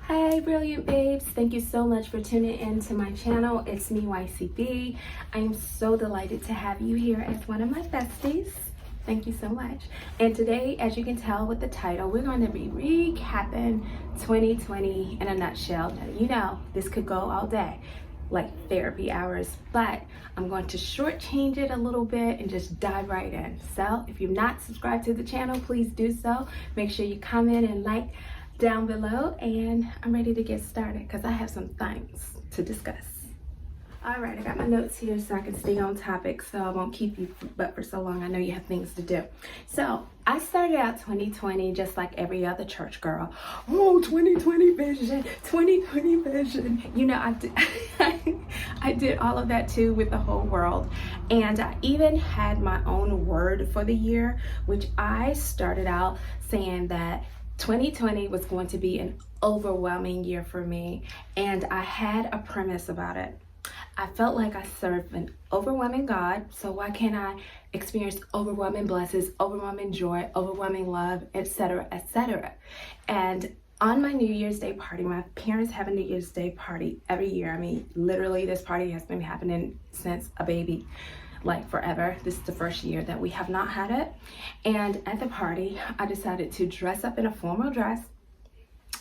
Hi brilliant babes, thank you so much for tuning in to my channel. It's me, YCB. I am so delighted to have you here as one of my besties. Thank you so much. And today, as you can tell with the title, we're going to be recapping 2020 in a nutshell. Now, you know this could go all day, like therapy hours, but I'm going to shortchange it a little bit and just dive right in. So if you're not subscribed to the channel, please do so. Make sure you comment and like down below, and I'm ready to get started because I have some things to discuss. All right, I got my notes here so I can stay on topic, so I won't keep you but for so long. I know you have things to do. So I started out 2020 just like every other church girl. Oh, 2020 vision, 2020 vision. You know, I did all of that too with the whole world. And I even had my own word for the year, which I started out saying that 2020 was going to be an overwhelming year for me, and I had a premise about it. I felt like I served an overwhelming God, so why can't I experience overwhelming blessings, overwhelming joy, overwhelming love, etc., etc. And on my New Year's Day party, my parents have a New Year's Day party every year. I mean, literally this party has been happening since a baby, like forever. This is the first year that we have not had it. And at the party, I decided to dress up in a formal dress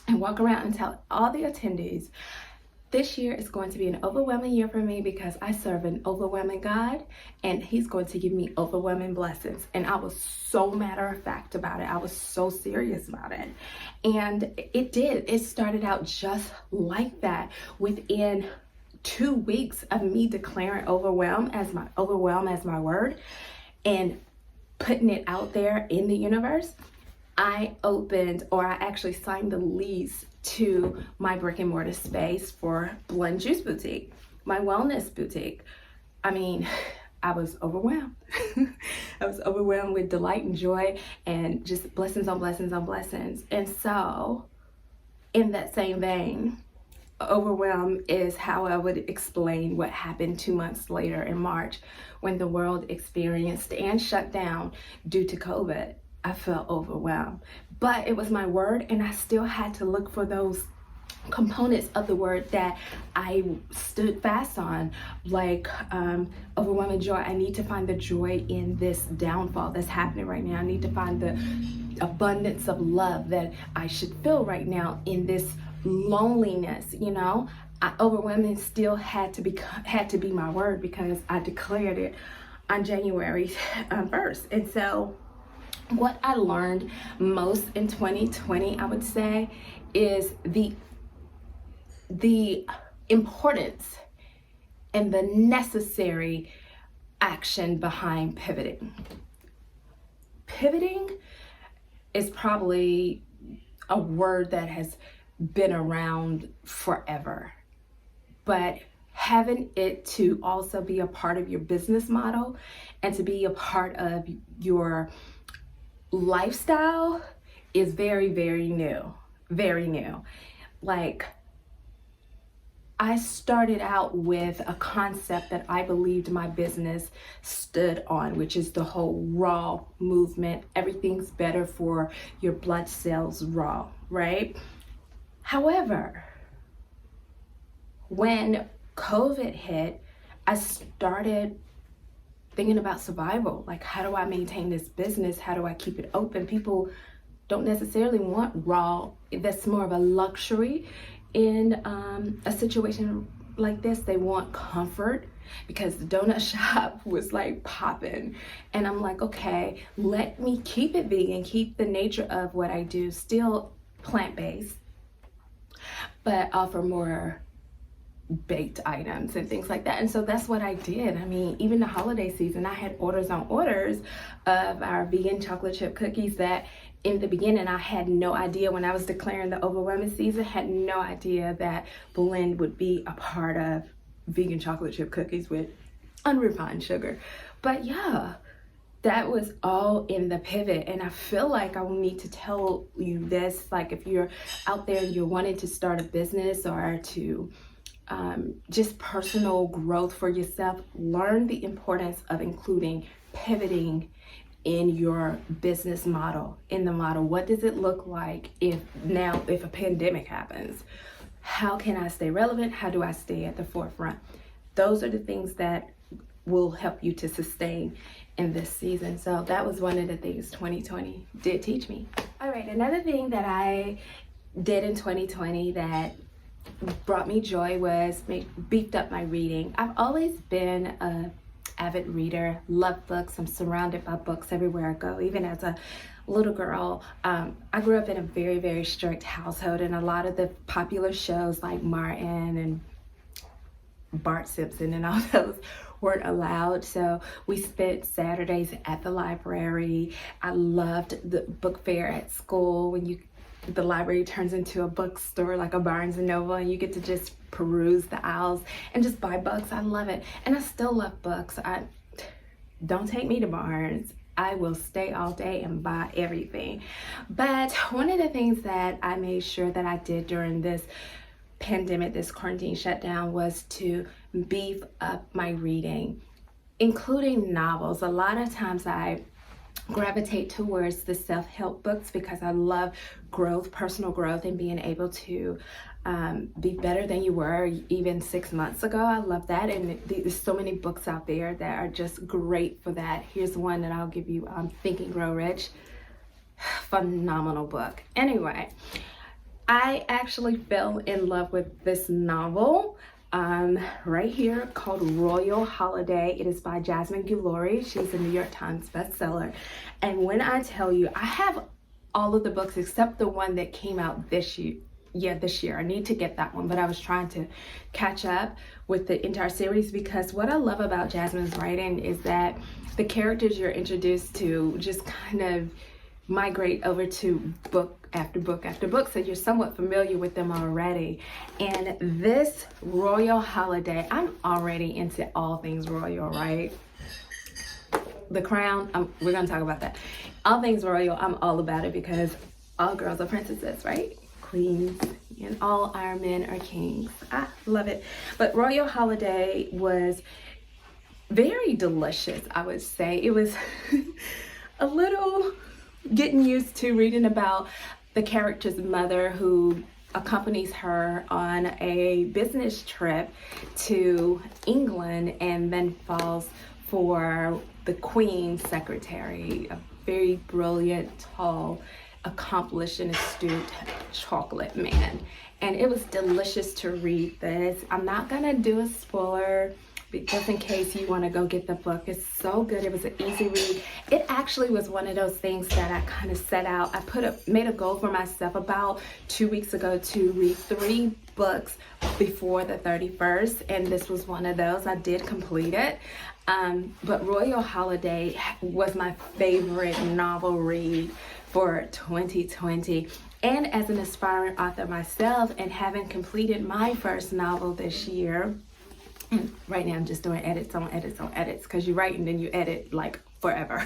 and walk around and tell all the attendees, this year is going to be an overwhelming year for me because I serve an overwhelming God, and he's going to give me overwhelming blessings. And I was so matter of fact about it. I was so serious about it. And it did. It started out just like that. Within 2 weeks of me declaring overwhelm as my word and putting it out there in the universe, I actually signed the lease to my brick and mortar space for Blend Juice Boutique, my wellness boutique. I mean, I was overwhelmed. I was overwhelmed with delight and joy and just blessings on blessings on blessings. And so, in that same vein, overwhelm is how I would explain what happened 2 months later in March when the world experienced and shut down due to COVID. I felt overwhelmed, but it was my word, and I still had to look for those components of the word that I stood fast on, like overwhelming joy. I need to find the joy in this downfall that's happening right now. I need to find the abundance of love that I should feel right now in this loneliness. You know, overwhelming still had to be my word because I declared it on January 1st. And so what I learned most in 2020, I would say, is the importance and the necessary action behind pivoting. Pivoting is probably a word that has been around forever, but having it to also be a part of your business model and to be a part of your lifestyle is very, very new. Very new. Like, I started out with a concept that I believed my business stood on, which is the whole RHOP movement. Everything's better for your blood cells raw, right? However, when COVID hit, I started thinking about survival. Like, how do I maintain this business? How do I keep it open? People don't necessarily want raw. That's more of a luxury in a situation like this. They want comfort because the donut shop was like popping. And I'm like, okay, let me keep it vegan, keep the nature of what I do, still plant-based, but offer more baked items and things like that. And so that's what I did. I mean, even the holiday season, I had orders on orders of our vegan chocolate chip cookies that in the beginning I had no idea, when I was declaring the overwhelming season, had no idea that Blend would be a part of vegan chocolate chip cookies with unrefined sugar. But yeah, that was all in the pivot. And I feel like I will need to tell you this, like, if you're out there and you're wanting to start a business or to just personal growth for yourself, learn the importance of including pivoting in your business model, in the model. What does it look like if a pandemic happens? How can I stay relevant? How do I stay at the forefront? Those are the things that will help you to sustain in this season. So that was one of the things 2020 did teach me. All right, another thing that I did in 2020 that brought me joy was beefed up my reading. I've always been a avid reader, love books. I'm surrounded by books everywhere I go. Even as a little girl, I grew up in a very, very strict household, and a lot of the popular shows like Martin and Bart Simpson and all those weren't allowed. So we spent Saturdays at the library. I loved the book fair at school when the library turns into a bookstore like a Barnes and Noble, and you get to just peruse the aisles and just buy books. I love it. And I still love books. Don't take me to Barnes. I will stay all day and buy everything. But one of the things that I made sure that I did during this pandemic, this quarantine shutdown, was to beef up my reading, including novels. A lot of times I gravitate towards the self-help books because I love growth, personal growth, and being able to be better than you were even 6 months ago. I love that, and there's so many books out there that are just great for that. Here's one that I'll give you, Think and Grow Rich. Phenomenal book. Anyway, I actually fell in love with this novel right here called Royal Holiday. It is by Jasmine Guillory. She's a New York Times bestseller. And when I tell you, I have all of the books except the one that came out this year. This year. I need to get that one, but I was trying to catch up with the entire series because what I love about Jasmine's writing is that the characters you're introduced to just kind of migrate over to book after book after book, so you're somewhat familiar with them already. And this Royal Holiday, I'm already into all things royal, right? The Crown, we're gonna talk about that. All things royal, I'm all about it because all girls are princesses, right? Queens, and all our men are kings. I love it. But Royal Holiday was very delicious, I would say. It was a little getting used to reading about the character's mother who accompanies her on a business trip to England and then falls for the Queen's secretary, a very brilliant, tall, accomplished and astute chocolate man. And it was delicious to read this. I'm not gonna do a spoiler just in case you want to go get the book. It's so good. It was an easy read. It actually was one of those things that I kind of set out. I made a goal for myself about 2 weeks ago to read 3 books before the 31st, and this was one of those. I did complete it. But Royal Holiday was my favorite novel read for 2020. And as an aspiring author myself, and having completed my first novel this year, and right now I'm just doing edits on edits on edits because you write and then you edit like forever.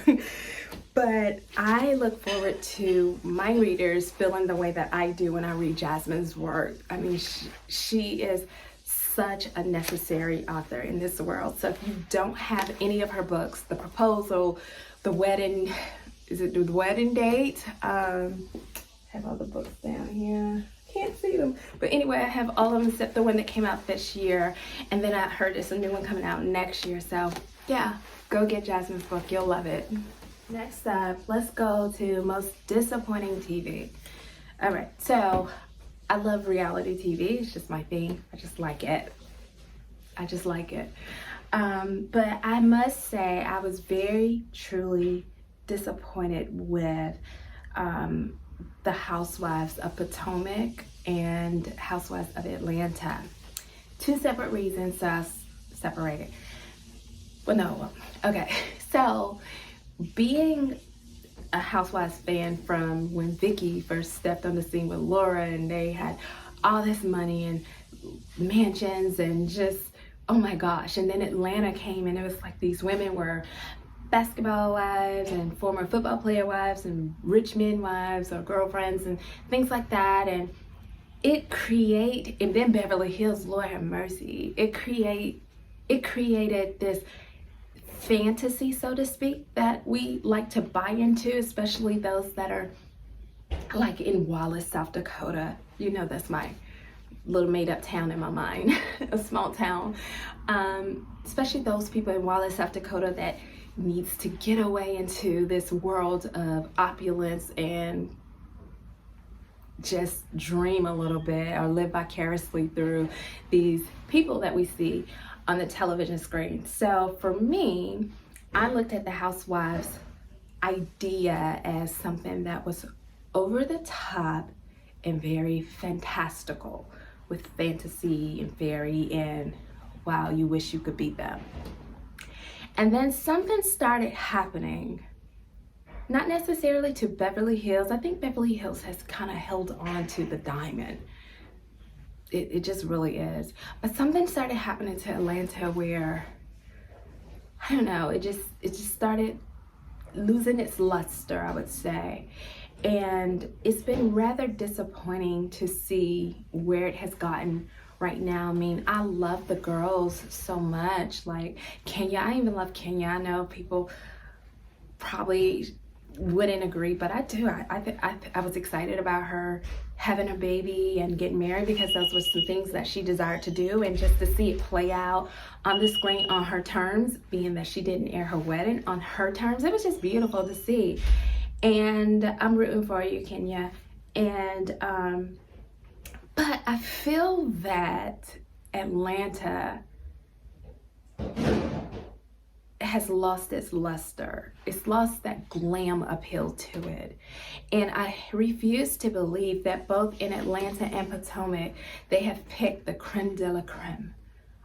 But I look forward to my readers feeling the way that I do when I read Jasmine's work. I mean, she is such a necessary author in this world. So if you don't have any of her books, The Proposal, The Wedding, is it The Wedding Date? I have all the books down here. Can't see them, but anyway, I have all of them except the one that came out this year, and then I heard there's a new one coming out next year. So yeah, go get Jasmine's book, you'll love it. Next up, let's go to most disappointing TV. All right, so I love reality TV. It's just my thing. I just like it. But I must say I was very truly disappointed with the Housewives of Potomac and Housewives of Atlanta. 2 separate reasons, so I separated. Well, no, okay. So, being a Housewives fan from when Vicky first stepped on the scene with Laura, and they had all this money and mansions and just, oh my gosh. And then Atlanta came, and it was like these women were basketball wives and former football player wives and rich men wives or girlfriends and things like that. And and then Beverly Hills, Lord have mercy, it created this fantasy, so to speak, that we like to buy into, especially those that are like in Wallace, South Dakota. You know, that's my little made-up town in my mind, a small town. Especially those people in Wallace, South Dakota that needs to get away into this world of opulence and just dream a little bit or live vicariously through these people that we see on the television screen. So for me, I looked at the Housewives idea as something that was over the top and very fantastical, with fantasy and fairy and wow, you wish you could be them. And then something started happening, not necessarily to Beverly Hills. I think Beverly Hills has kind of held on to the diamond. It just really is. But something started happening to Atlanta where, I don't know, it just started losing its luster, I would say. And it's been rather disappointing to see where it has gotten right now. I mean, I love the girls so much. Like Kenya, I even love Kenya. I know people probably wouldn't agree, but I do. I was excited about her having a baby and getting married because those were some things that she desired to do, and just to see it play out on the screen on her terms, being that she didn't air her wedding on her terms, it was just beautiful to see. And I'm rooting for you, Kenya. And but I feel that Atlanta has lost its luster. It's lost that glam appeal to it. And I refuse to believe that both in Atlanta and Potomac, they have picked the creme de la creme.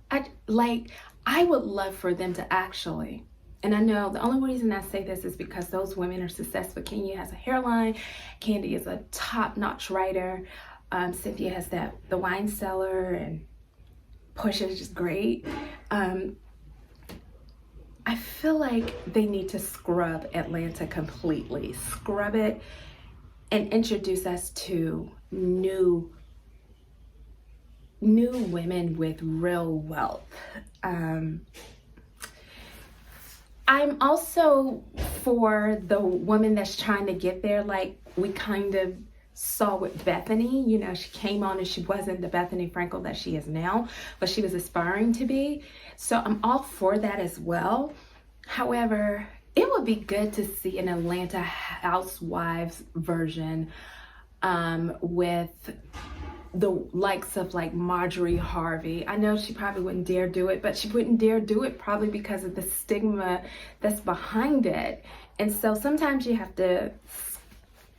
I would love for them to actually, and I know the only reason I say this is because those women are successful. Kenya has a hairline. Candy is a top-notch writer. Cynthia has the wine cellar, and Portia is just great. I feel like they need to scrub Atlanta completely. Scrub it and introduce us to new women with real wealth. I'm also for the woman that's trying to get there, like we kind of saw with Bethany. You know, she came on and she wasn't the Bethany Frankel that she is now, but she was aspiring to be. So I'm all for that as well. However, it would be good to see an Atlanta Housewives version with the likes of like Marjorie Harvey. I know she probably wouldn't dare do it, but she wouldn't dare do it probably because of the stigma that's behind it. And so sometimes you have to,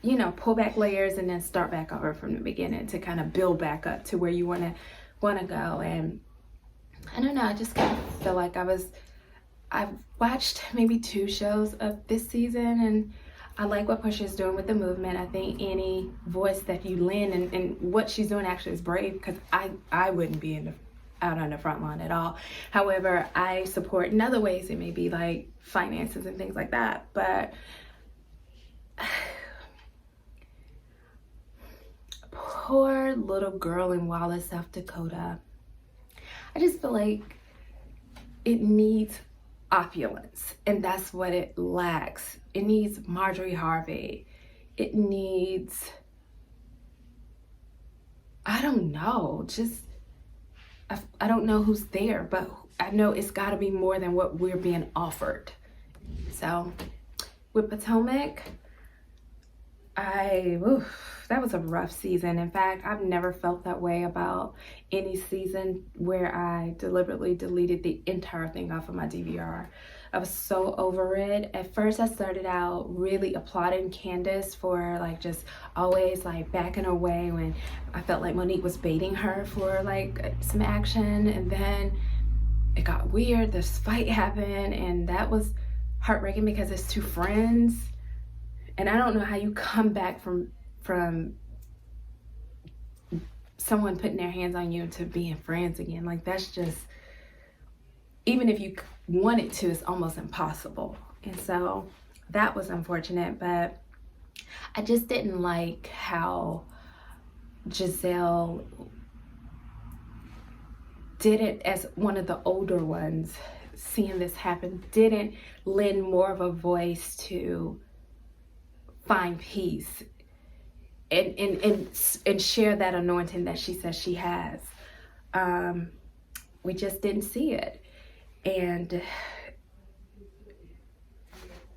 you know, pull back layers and then start back over from the beginning to kind of build back up to where you want to go. And I don't know, I just kind of feel like I've watched maybe 2 shows of this season, and I like what Portia's doing with the movement. I think any voice that you lend and what she's doing actually is brave, because I wouldn't be out on the front line at all. However, I support in other ways. It may be like finances and things like that, but poor little girl in Wallace, South Dakota. I just feel like it needs opulence, and that's what it lacks. It needs Marjorie Harvey. It needs, I don't know, just I don't know who's there, but I know it's got to be more than what we're being offered. So with Potomac, that was a rough season. In fact, I've never felt that way about any season where I deliberately deleted the entire thing off of my DVR. I was so over it. At first, I started out really applauding Candace for like just always like backing away when I felt like Monique was baiting her for like some action. And then it got weird. This fight happened, and that was heartbreaking because it's 2 friends. And I don't know how you come back from someone putting their hands on you to being friends again. Like, that's just, even if you wanted to, it's almost impossible. And so that was unfortunate, but I just didn't like how Giselle did it as one of the older ones. seeing this happen didn't lend more of a voice to find peace and share that anointing that she says she has. We just didn't see it. And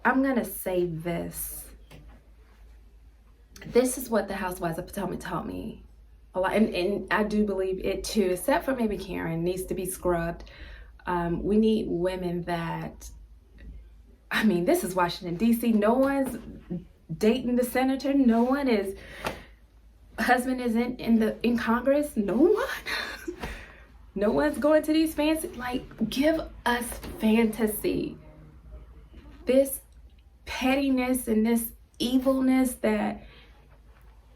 I'm gonna say this. This is what the Housewives of Potomac taught me a lot, and I do believe it too, except for maybe Karen needs to be scrubbed. We need women that, I mean, this is Washington, D.C. No one's dating the senator. No one is, husband is in Congress. No one. No one's going to these fancy, like, give us fantasy. This pettiness and this evilness that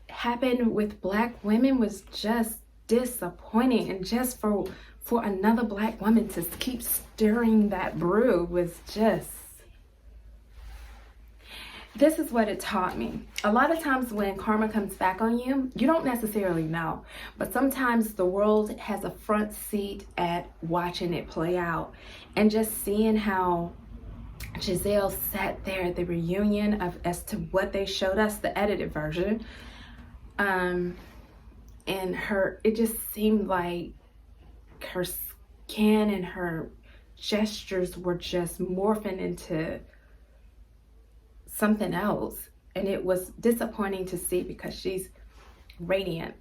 happened with Black women was just disappointing, and just for another Black woman to keep stirring that brew was just, this is what it taught me. A lot of times when karma comes back on you, you don't necessarily know, but sometimes the world has a front seat at watching it play out, and just seeing how Giselle sat there at the reunion as to what they showed us, the edited version, and it just seemed like her skin and her gestures were just morphing into something else, and it was disappointing to see, because she's radiant.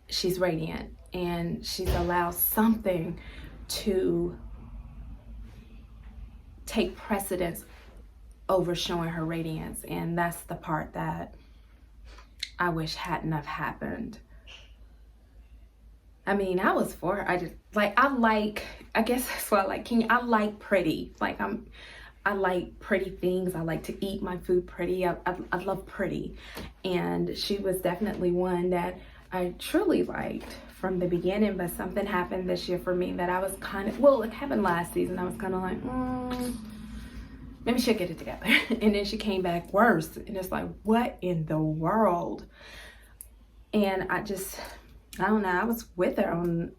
She's radiant, and she's allowed something to take precedence over showing her radiance, and that's the part that I wish hadn't have happened. I mean, I was for her. I guess that's why I like Kenya. I like pretty. Like, I like pretty things. I like to eat my food pretty. I love pretty. And she was definitely one that I truly liked from the beginning, but something happened this year for me that I was kind of, well, it happened last season. I was kind of like, maybe she'll get it together. And then she came back worse. And it's like, what in the world? And I don't know. I was with her on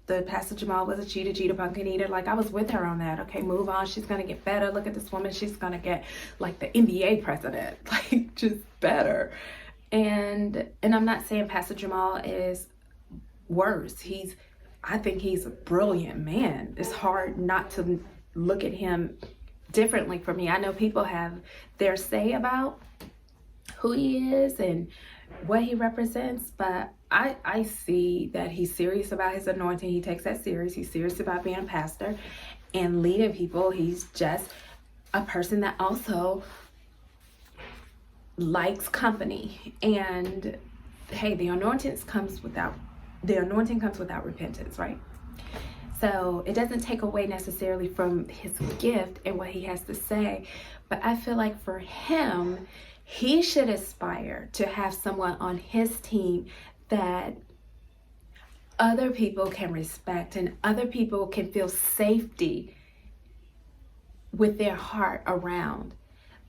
the Pastor Jamal was a cheetah, pumpkin eater. Like, I was with her on that. Okay, move on. She's going to get better. Look at this woman. She's going to get like the NBA president. Like, just better. And I'm not saying Pastor Jamal is worse. I think he's a brilliant man. It's hard not to look at him differently for me. I know people have their say about who he is and what he represents, but I see that he's serious about his anointing. He takes that serious. He's serious about being a pastor and leading people. He's just a person that also likes company. And hey, the anointing comes without repentance, right? So it doesn't take away necessarily from his gift and what he has to say, but I feel like for him, he should aspire to have someone on his team that other people can respect and other people can feel safety with their heart around.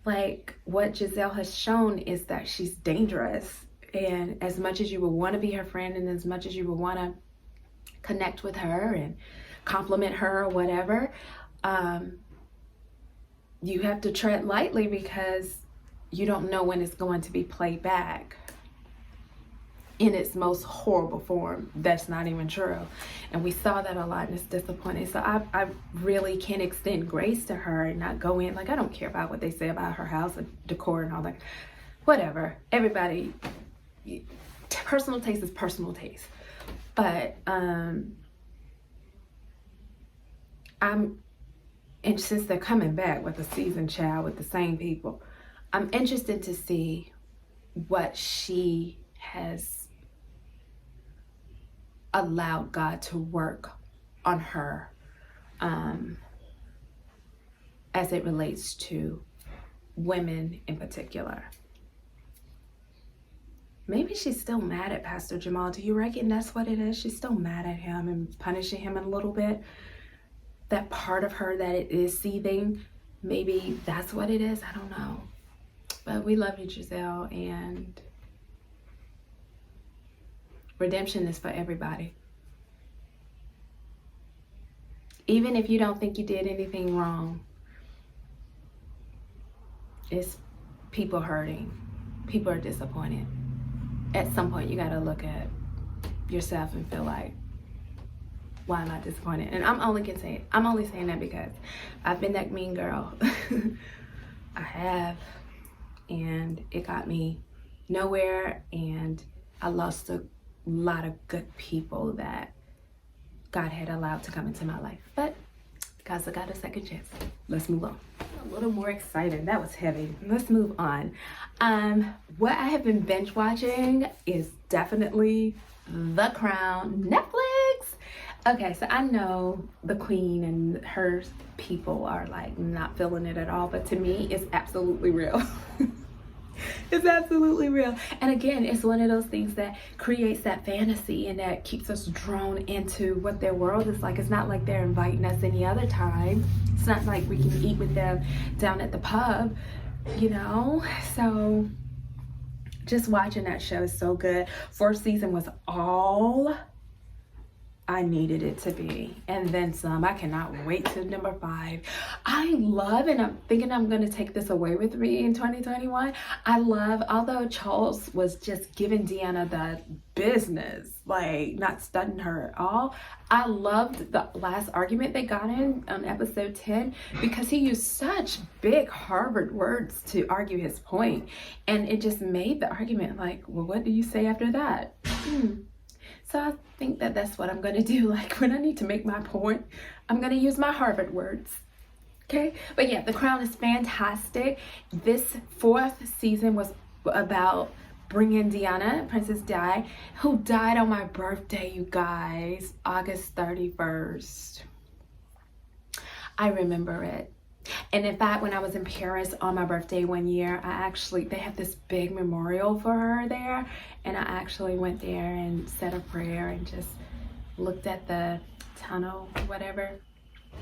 Like, what Giselle has shown is that she's dangerous, and as much as you would want to be her friend and as much as you would want to connect with her and compliment her or whatever, you have to tread lightly, because you don't know when it's going to be played back in its most horrible form. That's not even true. And we saw that a lot, and it's disappointing. So I really can extend grace to her and not go in. Like, I don't care about what they say about her house and decor and all that. Whatever. Everybody, personal taste is personal taste. But and since they're coming back with a season child with the same people, I'm interested to see what she has allowed God to work on her as it relates to women in particular. Maybe she's still mad at Pastor Jamal. Do you reckon that's what it is? She's still mad at him and punishing him a little bit. That part of her that it is seething, maybe that's what it is. I don't know. But we love you, Giselle, and redemption is for everybody. Even if you don't think you did anything wrong, it's people hurting. People are disappointed. At some point, you got to look at yourself and feel like, why am I disappointed? And I'm only saying that because I've been that mean girl. I have, and it got me nowhere, and I lost a lot of good people that God had allowed to come into my life. But because I got a second chance, let's move on. A little more excited. That was heavy. Let's move on. What I have been binge watching is definitely The Crown, Netflix. Okay, so I know the queen and her people are like not feeling it at all, but to me, it's absolutely real. It's absolutely real. And again, it's one of those things that creates that fantasy and that keeps us drawn into what their world is like. It's not like they're inviting us any other time. It's not like we can eat with them down at the pub, you know? So just watching that show is so good. Fourth season was all I needed it to be, and then some. I cannot wait to number 5. I love, and I'm thinking I'm going to take this away with me in 2021. I love, although Charles was just giving Deanna the business, like not studying her at all, I loved the last argument they got in on episode 10 because he used such big Harvard words to argue his point, and it just made the argument like, well, what do you say after that? So I think that that's what I'm going to do. Like when I need to make my point, I'm going to use my Harvard words. Okay. But yeah, The Crown is fantastic. This 4th season was about bringing Diana, Princess Di, who died on my birthday, you guys, August 31st. I remember it. And in fact, when I was in Paris on my birthday one year, they have this big memorial for her there. And I actually went there and said a prayer and just looked at the tunnel, whatever.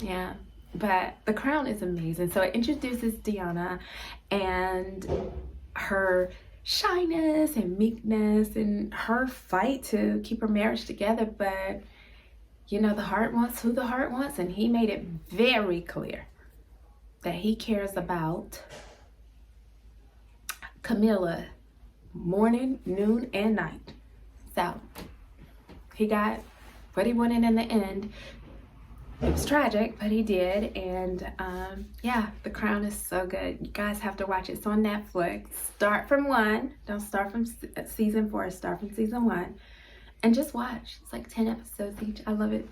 Yeah, but The Crown is amazing. So it introduces Diana and her shyness and meekness and her fight to keep her marriage together. But, you know, the heart wants who the heart wants. And he made it very clear that he cares about Camilla morning, noon, and night. So he got what he wanted in the end. It was tragic, but he did. And yeah, The Crown is so good. You guys have to watch it. It's on Netflix. Start from 1. Don't start from season 4. Start from season 1. And just watch. It's like 10 episodes each. I love it.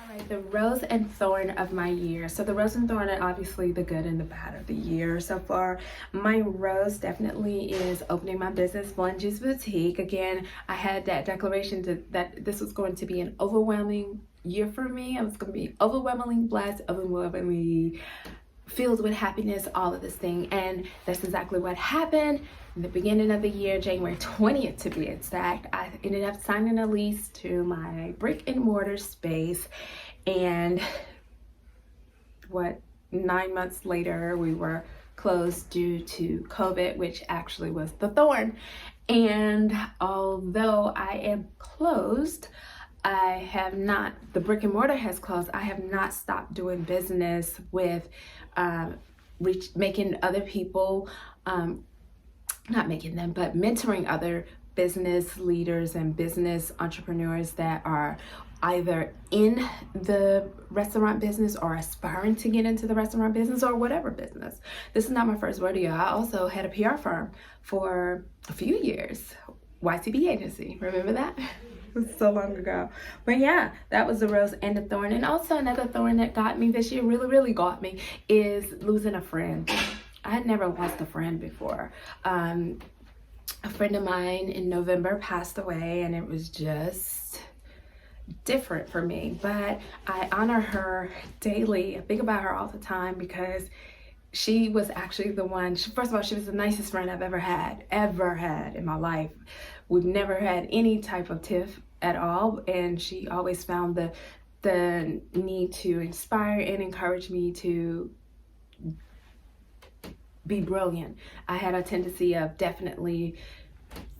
Alright, the rose and thorn of my year. So the rose and thorn are obviously the good and the bad of the year so far. My rose definitely is opening my business, Blungy's Boutique. Again, I had that declaration that this was going to be an overwhelming year for me. I was going to be overwhelmingly blessed, overwhelmingly filled with happiness, all of this thing. And that's exactly what happened. In the beginning of the year, January 20th to be exact, I ended up signing a lease to my brick and mortar space. And 9 months later, we were closed due to COVID, which actually was the thorn. And although I am closed, the brick and mortar has closed. I have not stopped doing business with making other people, not making them, but mentoring other business leaders and business entrepreneurs that are either in the restaurant business or aspiring to get into the restaurant business or whatever business. This is not my first rodeo. I also had a PR firm for a few years, YCB agency. Remember that? It was so long ago. But yeah, that was the rose and the thorn. And also another thorn that got me this year, really got me, is losing a friend. I had never lost a friend before. A friend of mine in November passed away, and it was just different for me. But I honor her daily. I think about her all the time because she was actually the one. First of all, she was the nicest friend I've ever had in my life. We've never had any type of tiff at all, and she always found the need to inspire and encourage me to be brilliant. I had a tendency of definitely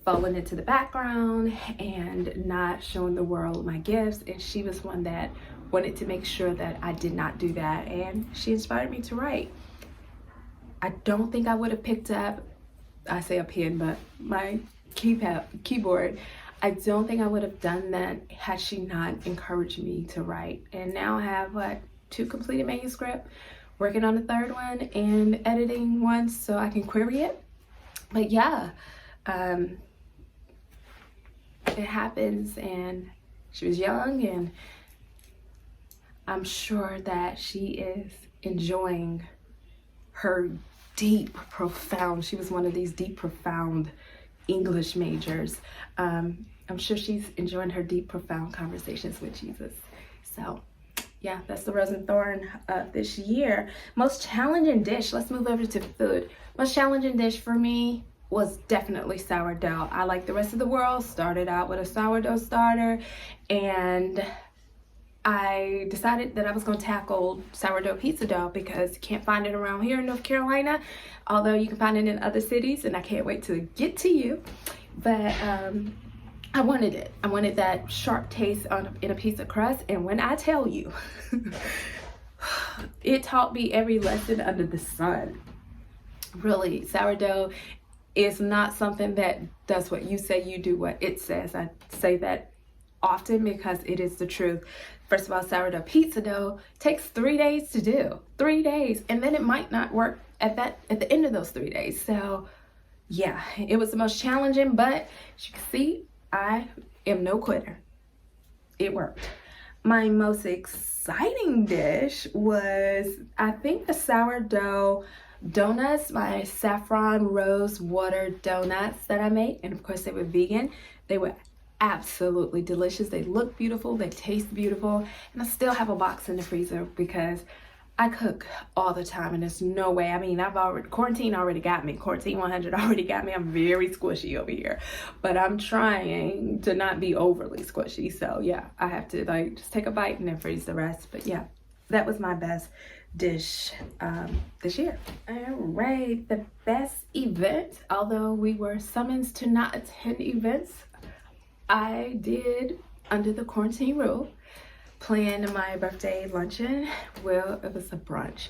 falling into the background and not showing the world my gifts, and she was one that wanted to make sure that I did not do that, and she inspired me to write. I don't think I would have picked up, I say a pen, but my keyboard, I don't think I would have done that had she not encouraged me to write. And now I have, what, 2 completed manuscripts, working on the 3rd one and editing one so I can query it. But yeah, it happens, and she was young, and I'm sure that she is enjoying her deep, profound, she was one of these deep, profound English majors. I'm sure she's enjoying her deep, profound conversations with Jesus. So yeah, that's the Rose and Thorn of this year. Most challenging dish, let's move over to food. Most challenging dish for me was definitely sourdough. I, like the rest of the world, started out with a sourdough starter, and I decided that I was going to tackle sourdough pizza dough because you can't find it around here in North Carolina, although you can find it in other cities, and I can't wait to get to you. But I wanted it. I wanted that sharp taste in a piece of crust, and when I tell you, it taught me every lesson under the sun. Really, sourdough is not something that does what you say, you do what it says. I say that often because it is the truth. First of all, sourdough pizza dough takes 3 days to do. 3 days, and then it might not work at the end of those 3 days. So yeah, it was the most challenging, but as you can see, I am no quitter. It worked. My most exciting dish was, I think, the sourdough donuts, my saffron rose water donuts that I made, and of course they were vegan. They were absolutely delicious. They look beautiful, they taste beautiful, and I still have a box in the freezer because I cook all the time, and there's no way. I mean, quarantine already got me. Quarantine 100 already got me. I'm very squishy over here, but I'm trying to not be overly squishy. So yeah, I have to like just take a bite and then freeze the rest. But yeah, that was my best dish this year. All right, the best event, although we were summoned to not attend events, I did, under the quarantine rule, plan my birthday luncheon. Well, it was a brunch.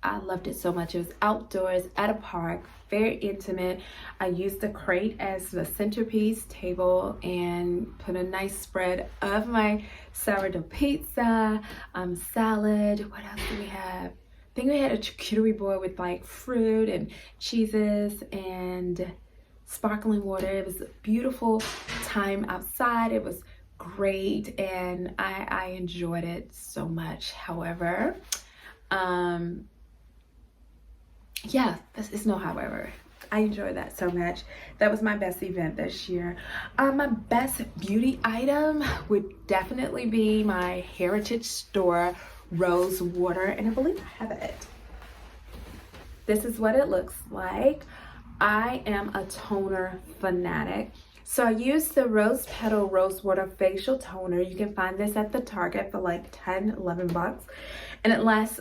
I loved it so much. It was outdoors at a park, very intimate. I used the crate as the centerpiece table and put a nice spread of my sourdough pizza, salad. What else do we have? I think we had a charcuterie board with like fruit and cheeses and sparkling water. It was a beautiful time outside. It was great, and I enjoyed it so much. However, yeah, it's no however. I enjoyed that so much. That was my best event this year. My best beauty item would definitely be my Heritage Store rose water, and I believe I have it. This is what it looks like. I am a toner fanatic. So I used the Rose Petal Rose Water Facial Toner. You can find this at the Target for like 10, 11 bucks. And it lasts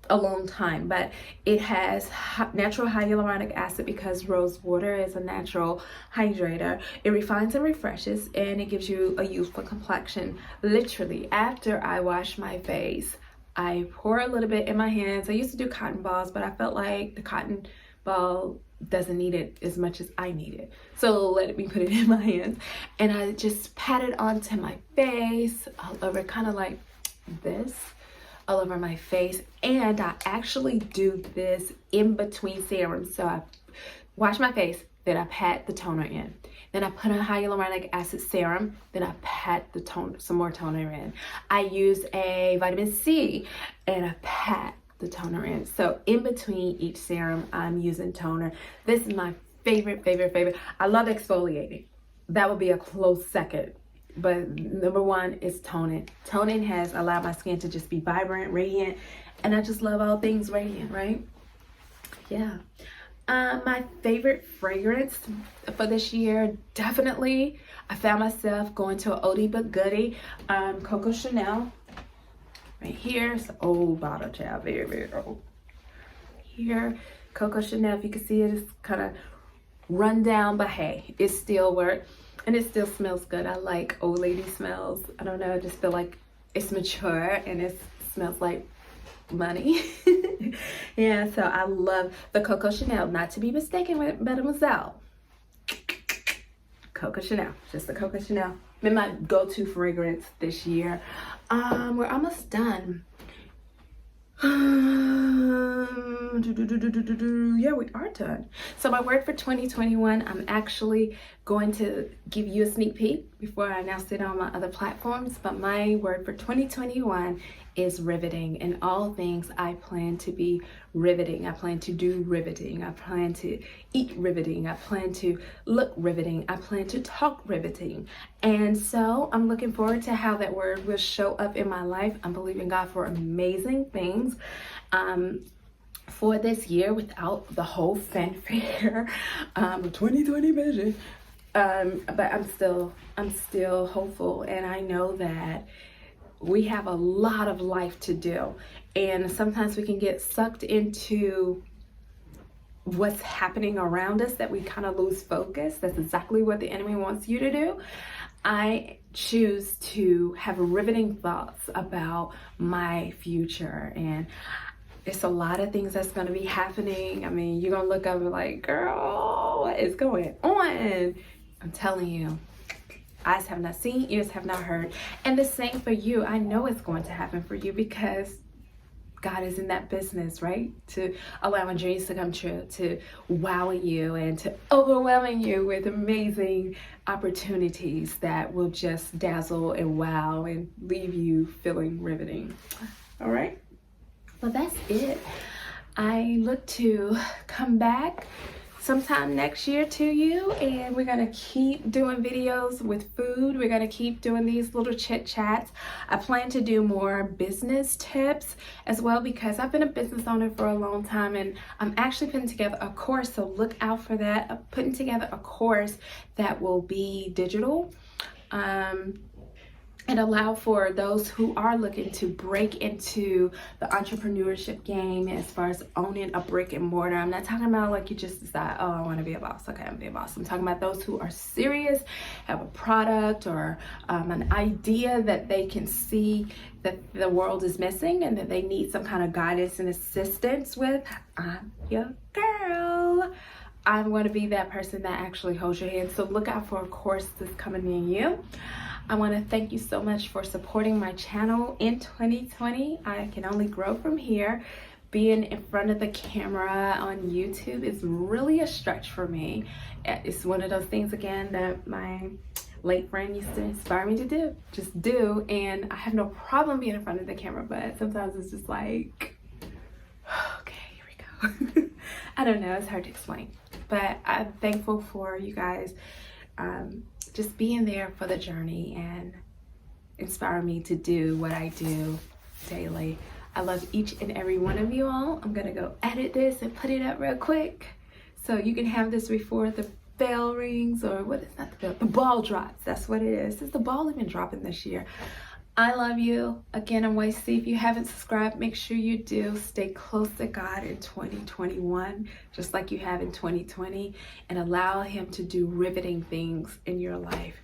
a long time, but it has natural hyaluronic acid because rose water is a natural hydrator. It refines and refreshes, and it gives you a youthful complexion. Literally, after I wash my face, I pour a little bit in my hands. I used to do cotton balls, but I felt like the cotton ball doesn't need it as much as I need it. So let me put it in my hands, and I just pat it onto my face, all over, kind of like this, all over my face. And I actually do this in between serums. So I wash my face, then I pat the toner in. Then I put a hyaluronic acid serum, then I pat the toner, some more toner in. I use a vitamin C, and I pat the toner in. So in between each serum, I'm using toner. This is my favorite. I love exfoliating. That would be a close second. But number one is toning. Toning has allowed my skin to just be vibrant, radiant, and I just love all things radiant, right? Yeah. My favorite fragrance for this year, definitely, I found myself going to an oldie but goodie. Coco Chanel. Right here, it's an old bottle, child, very old. Here, Coco Chanel, if you can see it, it's kind of run down, but hey, it still works, and it still smells good. I like old lady smells. I don't know, I just feel like it's mature and it smells like money. Yeah, so I love the Coco Chanel, not to be mistaken with Mademoiselle. Coco Chanel, just the Coco Chanel. Been my go-to fragrance this year. We're almost done. Yeah, we are done. So my word for 2021, I'm actually going to give you a sneak peek before I announce it on my other platforms, but my word for 2021 is riveting. In all things, I plan to be riveting. I plan to do riveting. I plan to eat riveting. I plan to look riveting. I plan to talk riveting. And so I'm looking forward to how that word will show up in my life. I'm believing God for amazing things for this year without the whole fanfare of 2020 vision. But I'm still hopeful, and I know that we have a lot of life to do, and sometimes we can get sucked into what's happening around us that we kind of lose focus. That's exactly what the enemy wants you to do. I choose to have riveting thoughts about my future, and it's a lot of things that's going to be happening. I mean, you're going to look up and like, girl, what is going on? I'm telling you, eyes have not seen, ears have not heard. And the same for you. I know it's going to happen for you because God is in that business, right? To allowing dreams to come true, to wowing you and to overwhelming you with amazing opportunities that will just dazzle and wow and leave you feeling riveting. All right? Well, that's it. I look to come back sometime next year to you, and we're gonna keep doing videos with food. We're gonna keep doing these little chit chats. I plan to do more business tips as well because I've been a business owner for a long time, and I'm actually putting together a course, so look out for that. I'm putting together a course that will be digital and allow for those who are looking to break into the entrepreneurship game as far as owning a brick and mortar. I'm not talking about like you just decide, oh, I want to be a boss. Okay, I'm gonna be a boss. I'm talking about those who are serious, have a product or an idea that they can see that the world is missing and that they need some kind of guidance and assistance with. I'm your girl. I'm going to be that person that actually holds your hand. So look out for a course that's coming near you. I want to thank you so much for supporting my channel in 2020. I can only grow from here. Being in front of the camera on YouTube is really a stretch for me. It's one of those things, again, that my late friend used to inspire me to do. Just do. And I have no problem being in front of the camera, but sometimes it's just like, okay, here we go. I don't know. It's hard to explain. But I'm thankful for you guys just being there for the journey and inspire me to do what I do daily. I love each and every one of you all. I'm gonna go edit this and put it up real quick so you can have this before the bell rings, or what is not the bell, the ball drops. That's what it is. It's the ball even dropping this year. I love you. Again, I'm YC. If you haven't subscribed, make sure you do. Stay close to God in 2021, just like you have in 2020, and allow Him to do riveting things in your life.